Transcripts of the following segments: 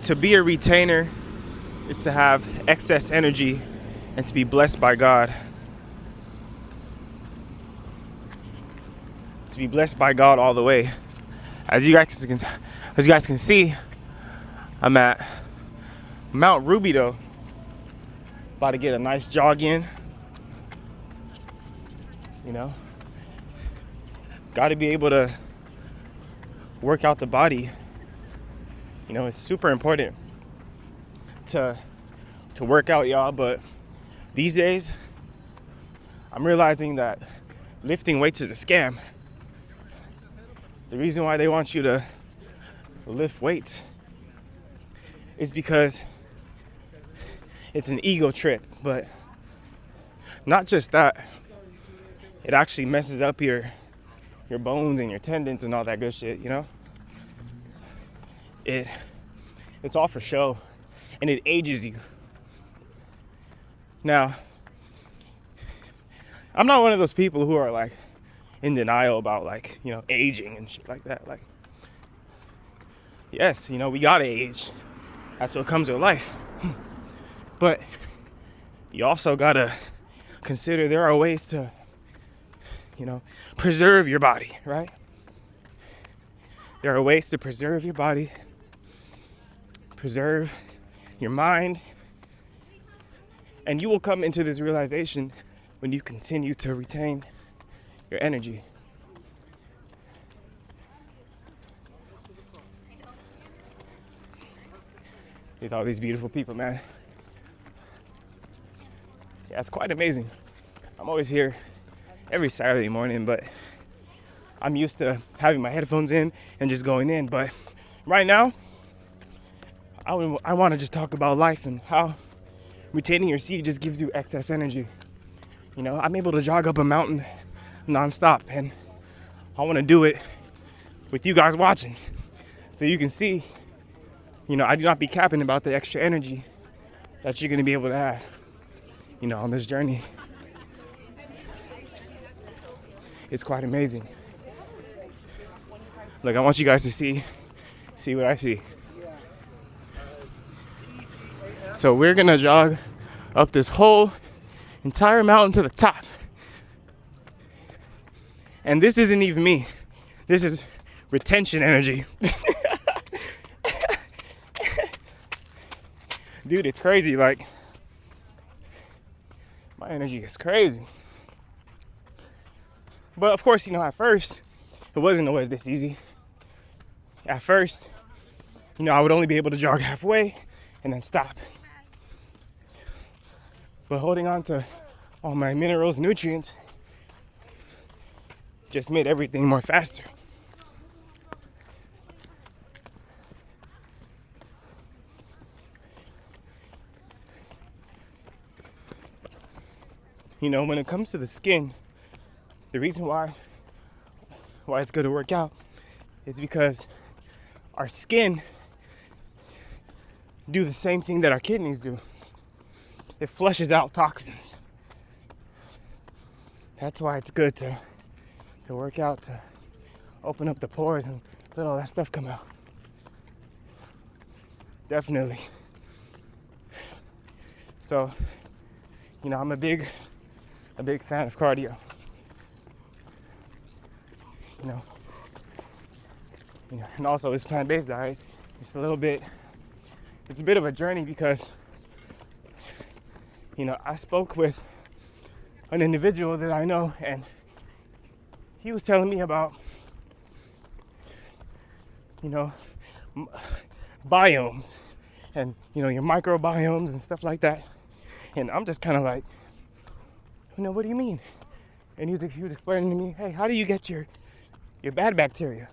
To be a retainer is to have excess energy and to be blessed by God. To be blessed by God all the way. As you guys can see, I'm at Mount Ruby though. About to get a nice jog in. You know, got to be able to work out the body. You know, it's super important to work out, y'all, but these days I'm realizing that lifting weights is a scam. The reason why they want you to lift weights is because it's an ego trip, but not just that. It actually messes up your bones and your tendons and all that good shit, you know? It's all for show, and it ages you. Now, I'm not one of those people who are like in denial about like, you know, aging and shit like that. Like, yes, you know, we gotta age. That's what comes with life. But you also gotta consider there are ways to, you know, preserve your body, right? There are ways to preserve your body, preserve your mind, and you will come into this realization when you continue to retain your energy. With all these beautiful people, man. Yeah, it's quite amazing. I'm always here every Saturday morning, but I'm used to having my headphones in and just going in. But right now, I want to just talk about life and how retaining your seed just gives you excess energy. You know, I'm able to jog up a mountain nonstop, and I want to do it with you guys watching, so you can see, you know, I do not be capping about the extra energy that you're going to be able to have, you know, on this journey. It's quite amazing. Look, I want you guys to see what I see. So we're gonna jog up this whole entire mountain to the top. And this isn't even me. This is retention energy. Dude, it's crazy. Like, my energy is crazy. But of course, you know, at first, it wasn't always this easy. At first, you know, I would only be able to jog halfway and then stop. But holding on to all my minerals, nutrients, just made everything more faster. You know, when it comes to the skin, the reason why it's good to work out is because our skin do the same thing that our kidneys do. It flushes out toxins. That's why it's good to work out, to open up the pores and let all that stuff come out. Definitely. So, you know, I'm a big fan of cardio. You know, and also this plant-based diet, it's a bit of a journey because, you know, I spoke with an individual that I know, and he was telling me about, you know, biomes and, you know, your microbiomes and stuff like that. And I'm just kind of like, you know, what do you mean? And he was explaining to me, hey, how do you get your bad bacteria?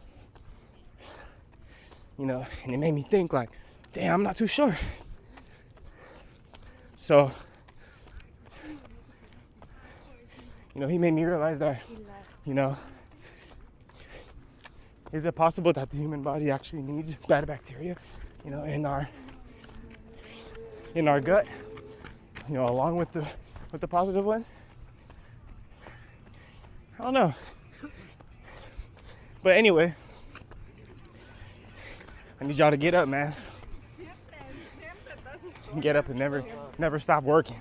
You know, and it made me think like, damn, I'm not too sure. So, you know, he made me realize that, you know, is it possible that the human body actually needs bad bacteria, you know, in our gut, you know, along with the positive ones? I don't know. But anyway, I need y'all to get up, man. Get up and never stop working.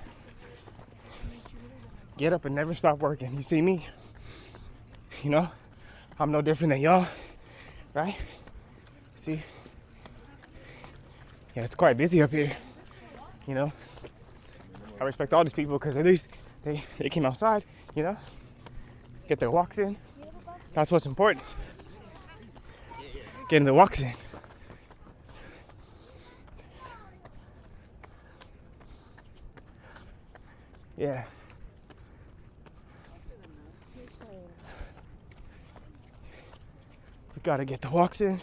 Get up and never stop working. You see me? You know, I'm no different than y'all, right? See? Yeah, it's quite busy up here, you know? I respect all these people because at least they came outside, you know? Get their walks in. That's what's important. Getting the walks in. Yeah. We gotta get the walks in.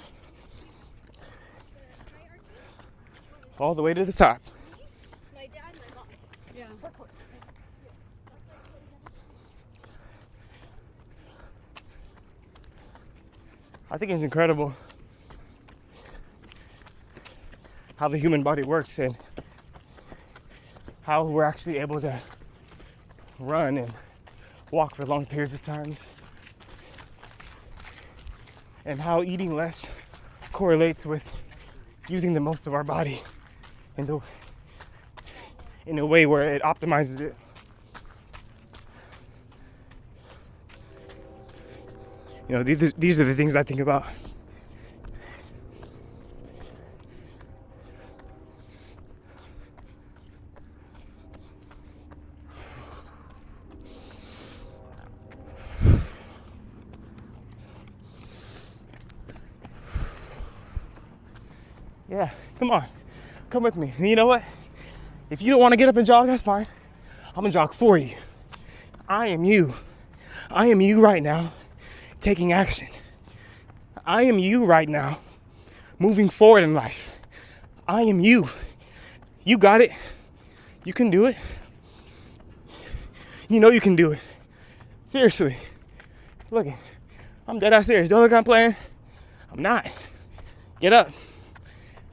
All the way to the top. My dad and my mom. Yeah. I think it's incredible how the human body works and how we're actually able to run and walk for long periods of times, and how eating less correlates with using the most of our body in a way where it optimizes it. You know, these are the things I think about. Yeah, come on. Come with me. And you know what? If you don't want to get up and jog, that's fine. I'm gonna jog for you. I am you. I am you right now, taking action. I am you right now, moving forward in life. I am you. You got it. You can do it. You know you can do it. Seriously. Look, I'm dead ass serious. Don't look like I'm playing. I'm not. Get up.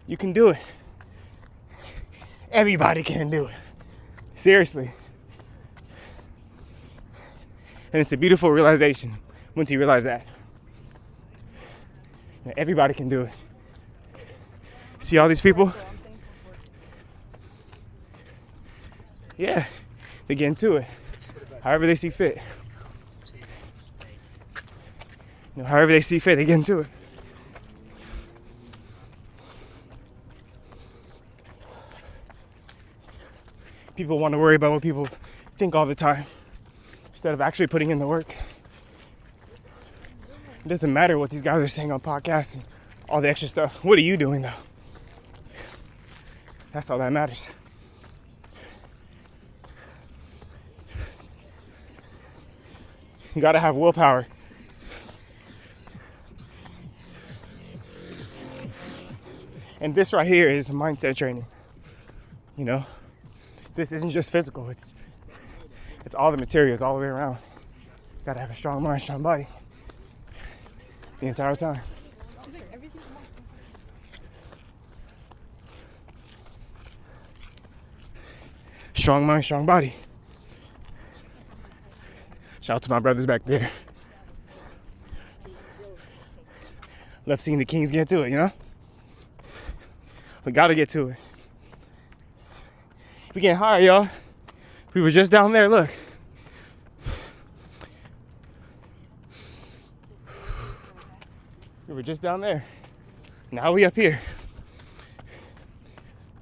You can do it. Everybody can do it. Seriously. And it's a beautiful realization once you realize that. Everybody can do it. See all these people? Yeah, they get into it. However they see fit. You know, however they see fit, they get into it. People want to worry about what people think all the time instead of actually putting in the work. It doesn't matter what these guys are saying on podcasts and all the extra stuff. What are you doing though? That's all that matters. You gotta have willpower. And this right here is mindset training. You know? This isn't just physical, it's all the materials all the way around. You gotta have a strong mind, strong body the entire time. Strong mind, strong body. Shout out to my brothers back there. Love seeing the Kings get to it, you know? We gotta get to it. We getting higher, y'all. We were just down there, look. We were just down there. Now we up here.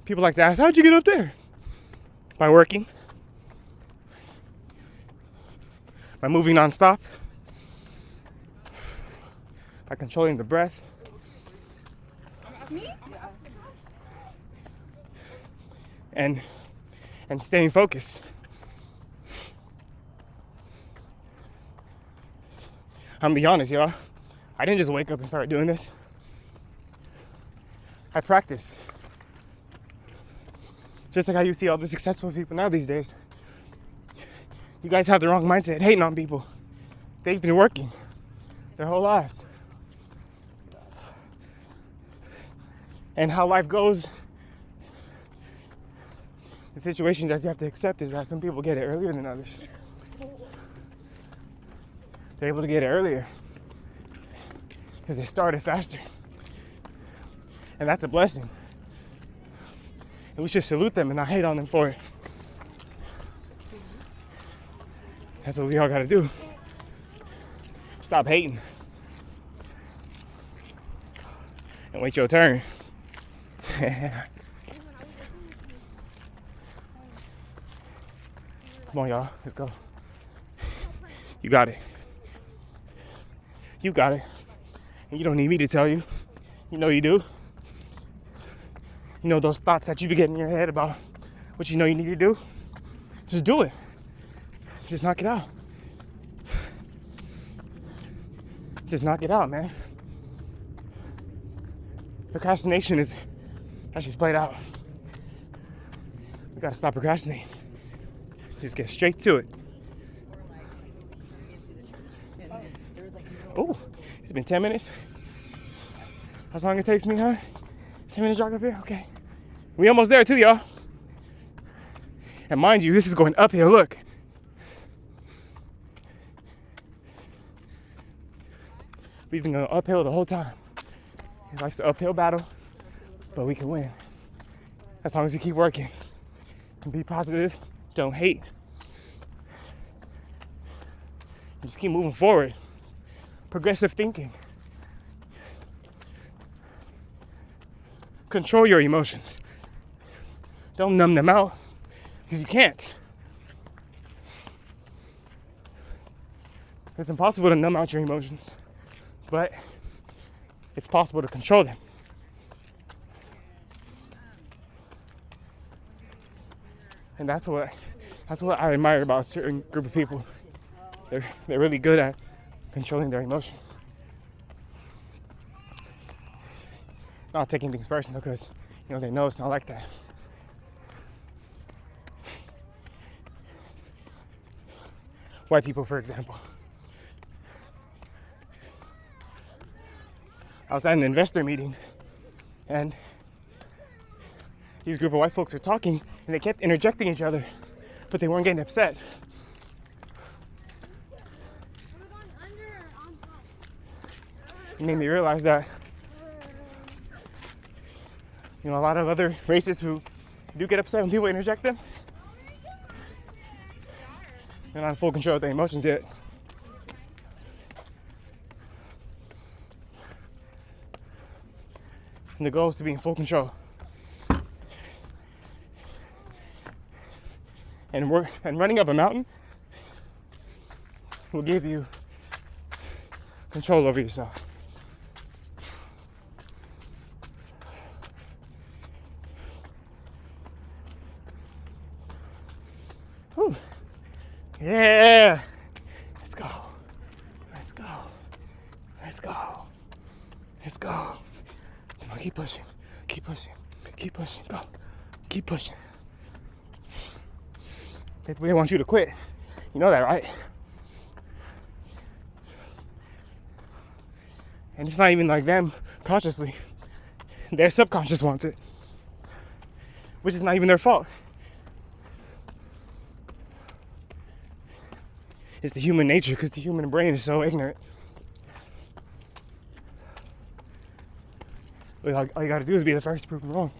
People like to ask, how'd you get up there? By working. By moving nonstop. By controlling the breath. Me? And staying focused. I'm gonna be honest, y'all. I didn't just wake up and start doing this. I practice. Just like how you see all the successful people now these days. You guys have the wrong mindset, hating on people. They've been working their whole lives. And how life goes, the situations that you have to accept is that some people get it earlier than others. They're able to get it earlier because they started faster. And that's a blessing. And we should salute them and not hate on them for it. That's what we all gotta do. Stop hating. And wait your turn. Come on, y'all. Let's go. You got it. You got it. And you don't need me to tell you. You know you do. You know those thoughts that you be getting in your head about what you know you need to do? Just do it. Just knock it out. Just knock it out, man. Procrastination that's just played out. We gotta stop procrastinating. Just get straight to it. Oh, it's been 10 minutes. How long it takes me, huh? 10 minutes jog up here? Okay. We almost there too, y'all. And mind you, this is going uphill, look. We've been going uphill the whole time. Life's an uphill battle, but we can win. As long as you keep working and be positive, don't hate. And just keep moving forward. Progressive thinking. Control your emotions. Don't numb them out, because you can't. It's impossible to numb out your emotions, but it's possible to control them. And that's what I admire about a certain group of people. They're really good at controlling their emotions. Not taking things personal, because they know it's not like that. White people, for example. I was at an investor meeting, and these group of white folks were talking, and they kept interjecting each other, but they weren't getting upset. It made me realize that, a lot of other races who do get upset when people interject them, they're not in full control of their emotions yet. And the goal is to be in full control. And running up a mountain will give you control over yourself. Whew. Yeah. Let's go. Let's go. Let's go. Let's go. Come on, keep pushing. Keep pushing. Keep pushing. Go. Keep pushing. They want you to quit. You know that, right? And it's not even like them consciously. Their subconscious wants it, which is not even their fault. It's the human nature, because the human brain is so ignorant. All you gotta do is be the first to prove them wrong.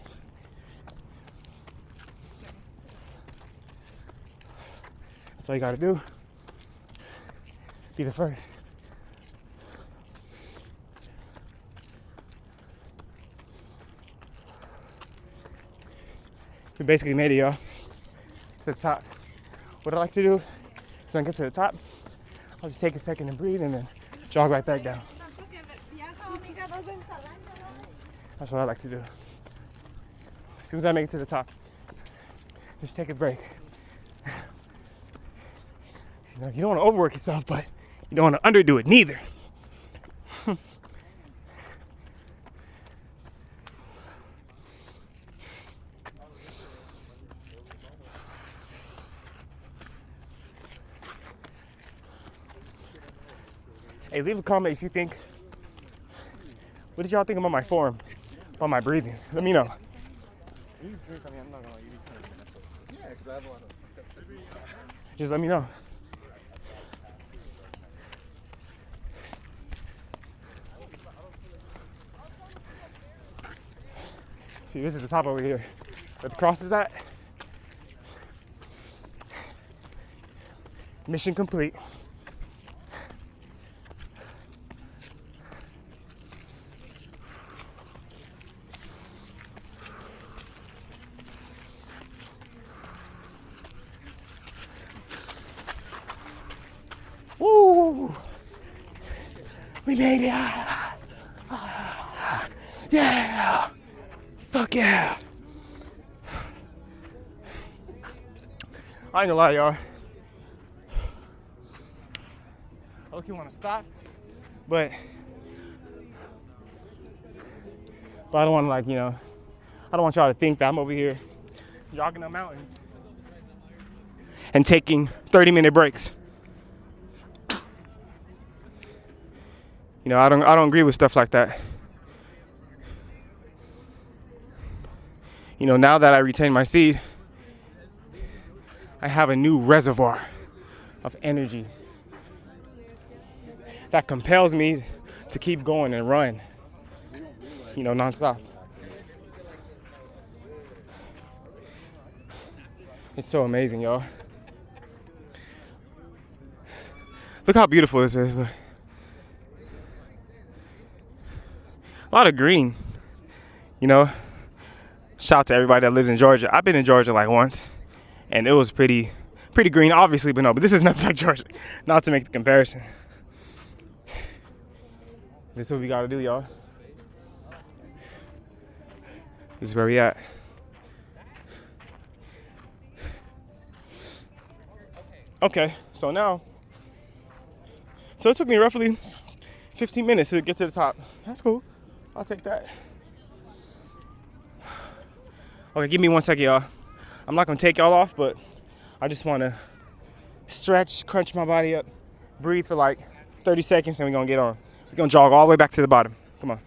That's all you gotta do. Be the first. We basically made it, y'all. To the top. What I like to do is when I get to the top, I'll just take a second and breathe and then jog right back down. That's what I like to do. As soon as I make it to the top, just take a break. You don't want to overwork yourself, but you don't want to underdo it neither. Hey, leave a comment if you think, what did y'all think about my form, about my breathing? Let me know. Just let me know. See, this is the top over here. Where the cross is at. Mission complete. Woo! We made it! Yeah! Fuck yeah! I ain't gonna lie, y'all. Okay, want to stop, but I don't want to, like, you know, I don't want y'all to think that I'm over here jogging the mountains and taking 30-minute breaks. You know, I don't agree with stuff like that. You know, now that I retain my seed, I have a new reservoir of energy that compels me to keep going and run, you know, nonstop. It's so amazing, y'all. Look how beautiful this is. Look. A lot of green, you know. Shout out to everybody that lives in Georgia. I've been in Georgia like once, and it was pretty green, obviously, but this is nothing like Georgia. Not to make the comparison. This is what we gotta do, y'all. This is where we at. Okay, so it took me roughly 15 minutes to get to the top. That's cool. I'll take that. Okay, give me 1 second, y'all. I'm not gonna take y'all off, but I just wanna stretch, crunch my body up, breathe for like 30 seconds, and we're gonna get on. We're gonna jog all the way back to the bottom. Come on.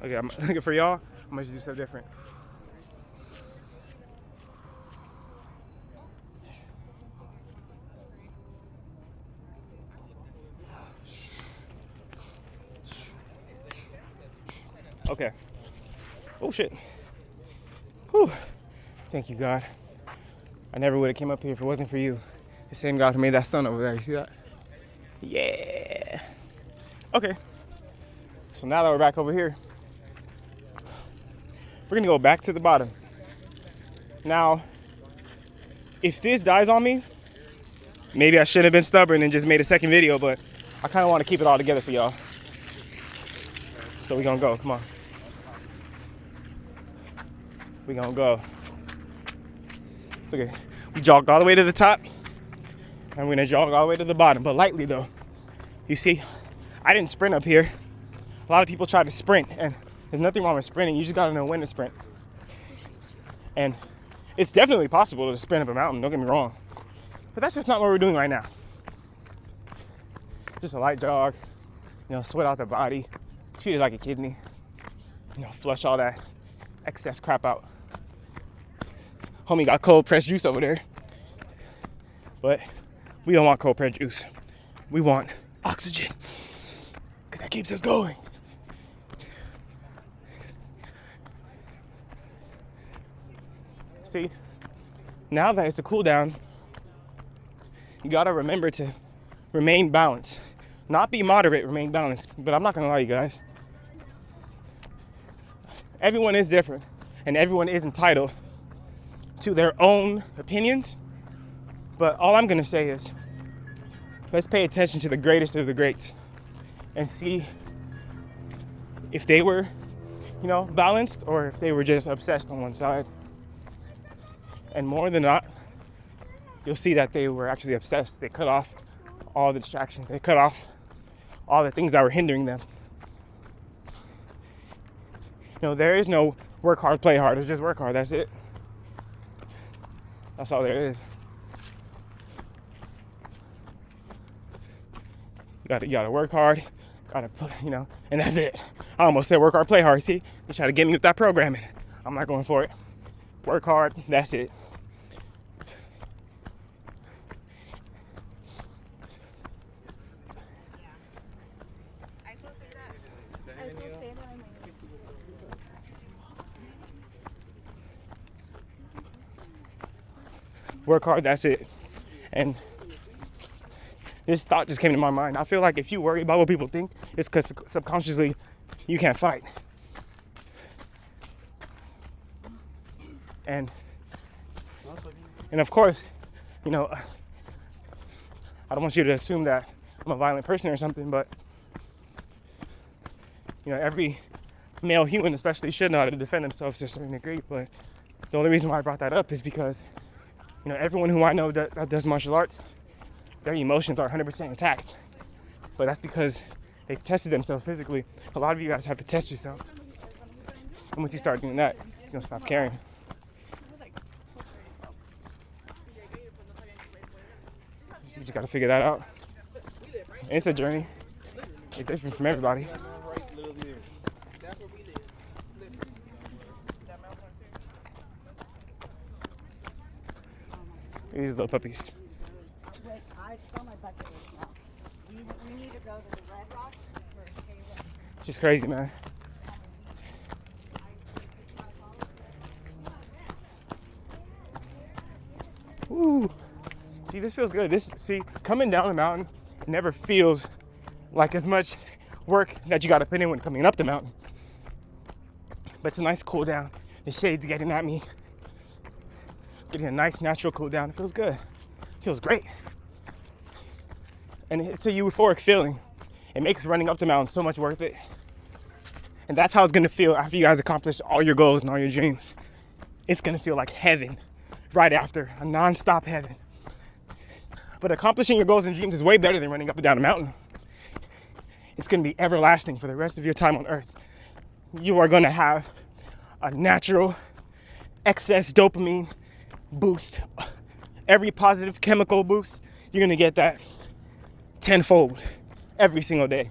Okay, I'm looking for y'all. I'm gonna just do something different. Okay. Oh shit. Whew. Thank you, God. I never would have came up here if it wasn't for you. The same God who made that sun over there. You see that? Yeah. Okay. So now that we're back over here, we're gonna go back to the bottom. Now, if this dies on me, maybe I should have been stubborn and just made a second video, but I kind of want to keep it all together for y'all. So we're gonna go. Come on. We're gonna go. Okay, we jogged all the way to the top, and we're gonna jog all the way to the bottom, but lightly though. You see, I didn't sprint up here. A lot of people try to sprint, and there's nothing wrong with sprinting. You just gotta know when to sprint. And it's definitely possible to sprint up a mountain, don't get me wrong. But that's just not what we're doing right now. Just a light jog, you know, sweat out the body, treat it like a kidney, you know, flush all that excess crap out. Homie got cold pressed juice over there. But we don't want cold pressed juice. We want oxygen, because that keeps us going. See, now that it's a cool down, you gotta remember to remain balanced. Not be moderate, remain balanced. But I'm not gonna lie, you guys. Everyone is different, and everyone is entitled to their own opinions. But all I'm gonna say is, let's pay attention to the greatest of the greats and see if they were, you know, balanced or if they were just obsessed on one side. And more than not, you'll see that they were actually obsessed. They cut off all the distractions. They cut off all the things that were hindering them. You know, there is no work hard, play hard. It's just work hard. That's it. That's all there is. You gotta work hard. Gotta, you know, and that's it. I almost said work hard, play hard. See, they try to get me with that programming. I'm not going for it. Work hard. That's it. work hard, that's it. And this thought just came to my mind. I feel like if you worry about what people think, it's because subconsciously you can't fight. And of course, you know, I don't want you to assume that I'm a violent person or something, but you know, every male human especially should know how to defend themselves to a certain degree. But the only reason why I brought that up is because, you know, everyone who I know that does martial arts, their emotions are 100% intact. But that's because they've tested themselves physically. A lot of you guys have to test yourself. And once you start doing that, you're gonna stop caring. You just gotta figure that out. And it's a journey. It's different from everybody. These little puppies. Just crazy, man. Ooh. See, this feels good. Coming down the mountain never feels like as much work that you got to put in when coming up the mountain. But it's a nice cool down. The shade's getting at me. Getting a nice natural cool down. It feels good. It feels great. And it's a euphoric feeling. It makes running up the mountain so much worth it. And that's how it's gonna feel after you guys accomplish all your goals and all your dreams. It's gonna feel like heaven right after, a non-stop heaven. But accomplishing your goals and dreams is way better than running up and down a mountain. It's gonna be everlasting for the rest of your time on earth. You are gonna have a natural excess dopamine boost. Every positive chemical boost, you're gonna get that tenfold every single day.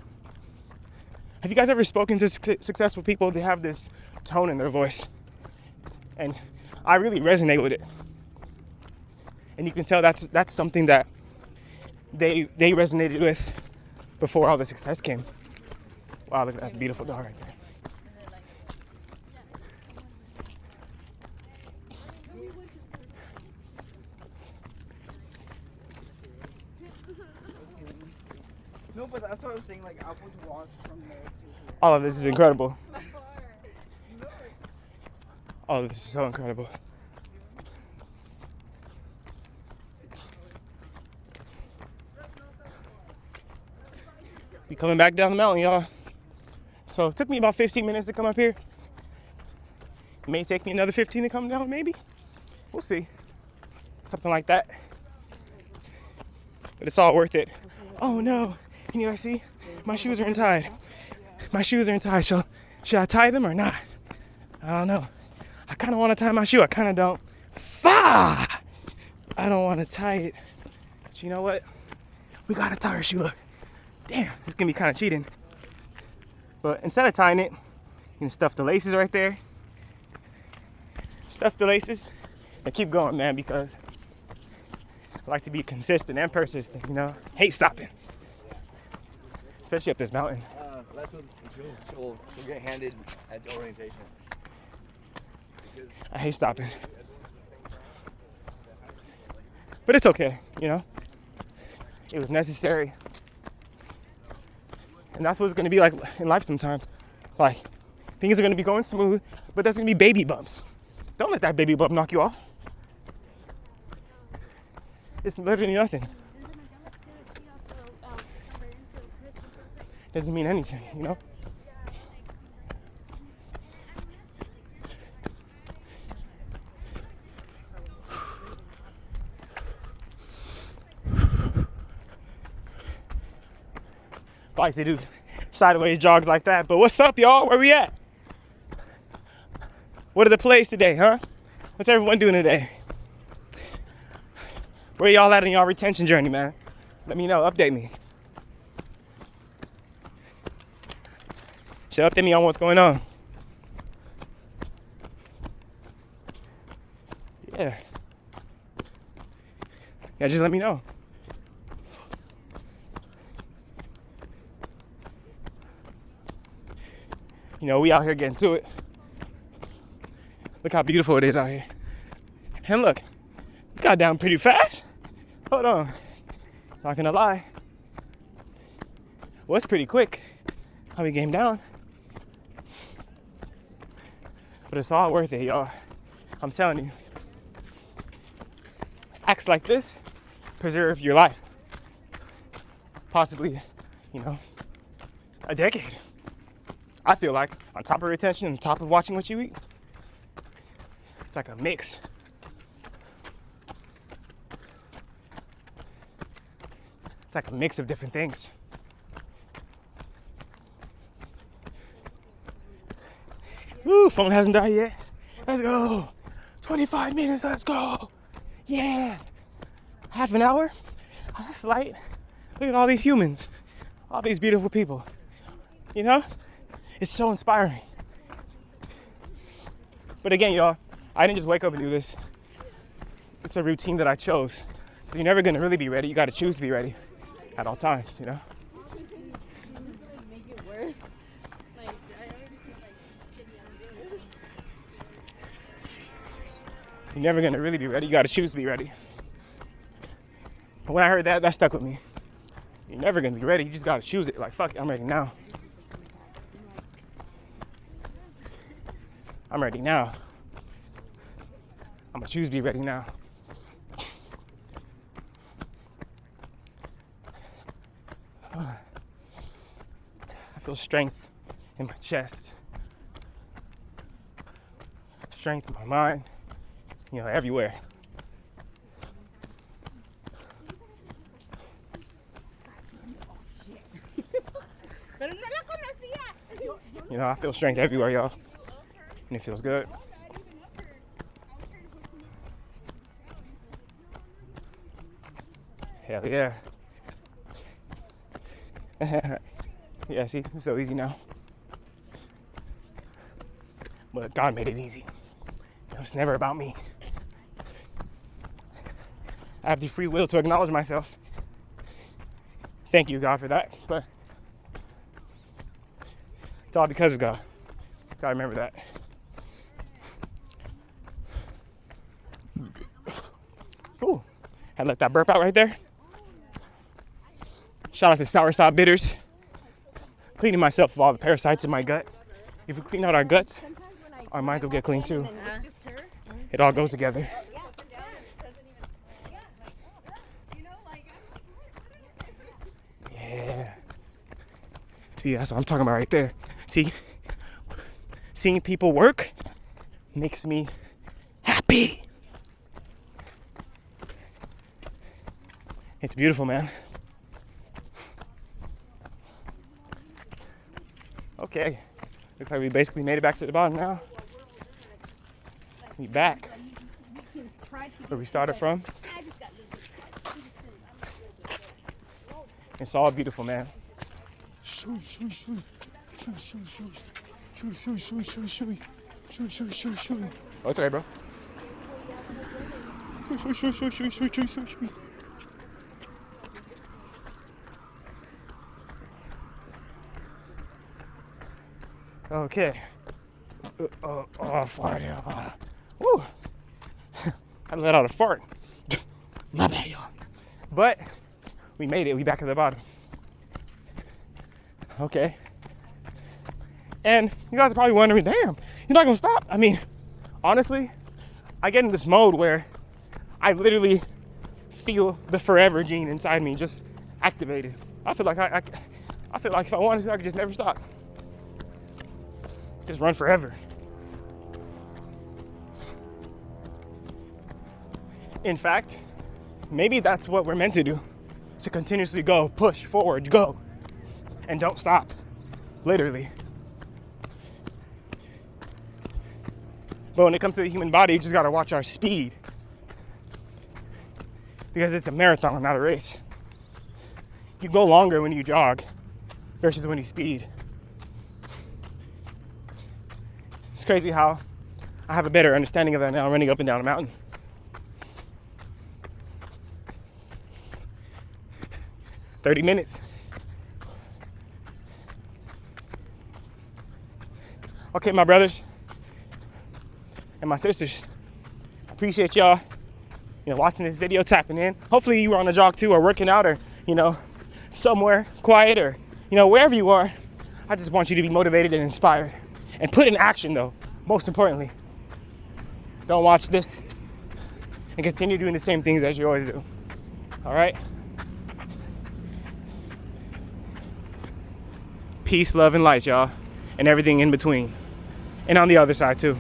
Have you guys ever spoken to successful people? They have this tone in their voice. And I really resonate with it. And you can tell that's something that they resonated with before all the success came. Wow, look at that beautiful dog right there. No, but that's what I was saying, like, I would walk from there to here. All of this is incredible. All of this is so incredible. We coming back down the mountain, y'all. So it took me about 15 minutes to come up here. It may take me another 15 to come down, maybe. We'll see. Something like that. But it's all worth it. Oh no, can you guys see? My shoes are untied. My shoes are untied. So should I tie them or not? I don't know. I kind of want to tie my shoe. I kind of don't. I don't want to tie it. But you know what? We got to tie our shoe. Look. Damn, this can be kind of cheating. But instead of tying it, you can stuff the laces right there. Stuff the laces and keep going, man, because I like to be consistent and persistent, you know? Hate stopping. Especially up this mountain. That's what she'll get handed at the orientation. I hate stopping. But it's okay, you know? It was necessary. And that's what it's gonna be like in life sometimes. Like, things are gonna be going smooth, but there's gonna be baby bumps. Don't let that baby bump knock you off. It's literally nothing. Doesn't mean anything, you know? I like to do sideways jogs like that, but what's up, y'all? Where we at? What are the plays today, huh? What's everyone doing today? Where y'all at on y'all retention journey, man? Let me know, update me. Should update me on what's going on. Yeah, just let me know. You know, we out here getting to it. Look how beautiful it is out here. And look, Got down pretty fast. Hold on. Not gonna lie. Was pretty quick how we came down. But it's all worth it, y'all. I'm telling you. Acts like this preserve your life. Possibly, you know, a decade. I feel like on top of retention, on top of watching what you eat, it's like a mix. It's like a mix of different things. Woo, phone hasn't died yet. Let's go. 25 minutes, let's go. Yeah. Half an hour? Oh, that's light. Look at all these humans. All these beautiful people. You know? It's so inspiring. But again, y'all, I didn't just wake up and do this. It's a routine that I chose. So you're never gonna really be ready. You gotta choose to be ready at all times, you know? Make it worse. Like, I already feel like shitty on this. You're never gonna really be ready. You gotta choose to be ready. But when I heard that, that stuck with me. You're never gonna be ready. You just gotta choose it. Like, fuck it, I'm ready now. I'm ready now. I'm gonna choose to be ready now. I feel strength in my chest. Strength in my mind. You know, everywhere. You know, I feel strength everywhere, y'all. And it feels good. Hell yeah. Yeah, see, it's so easy now. But God made it easy. It's never about me. I have the free will to acknowledge myself. Thank you, God, for that. But it's all because of God. Gotta remember that. Ooh, I let that burp out right there. Shout out to Soursop Bitters. Cleaning myself of all the parasites in my gut. If we clean out our guts, our minds will get clean too. It all goes together. Yeah. See, that's what I'm talking about right there. See, seeing people work makes me happy. It's beautiful, man. Okay, looks like we basically made it back to the bottom now. We back where we started from. It's all beautiful, man. Oh, it's okay, bro. Okay. Fart. Woo. I let out a fart. My bad, y'all. But we made it. We back at the bottom. Okay. And you guys are probably wondering, damn, you're not gonna stop? I mean, honestly, I get in this mode where I literally feel the forever gene inside me just activated. I feel like I feel like if I wanted to, I could just never stop. Just run forever. In fact, maybe that's what we're meant to do. To continuously go, push forward, go. And don't stop. Literally. But when it comes to the human body, you just gotta watch our speed. Because it's a marathon, not a race. You go longer when you jog versus when you speed. It's crazy how I have a better understanding of that now running up and down a mountain. "30 minutes. Okay, my brothers and my sisters, I appreciate y'all watching this video, tapping in. Hopefully you were on a jog too, or working out, or, somewhere quiet, or, wherever you are. I just want you to be motivated and inspired. And put in action, though, most importantly. Don't watch this and continue doing the same things as you always do. All right? Peace, love, and light, y'all. And everything in between. And on the other side, too.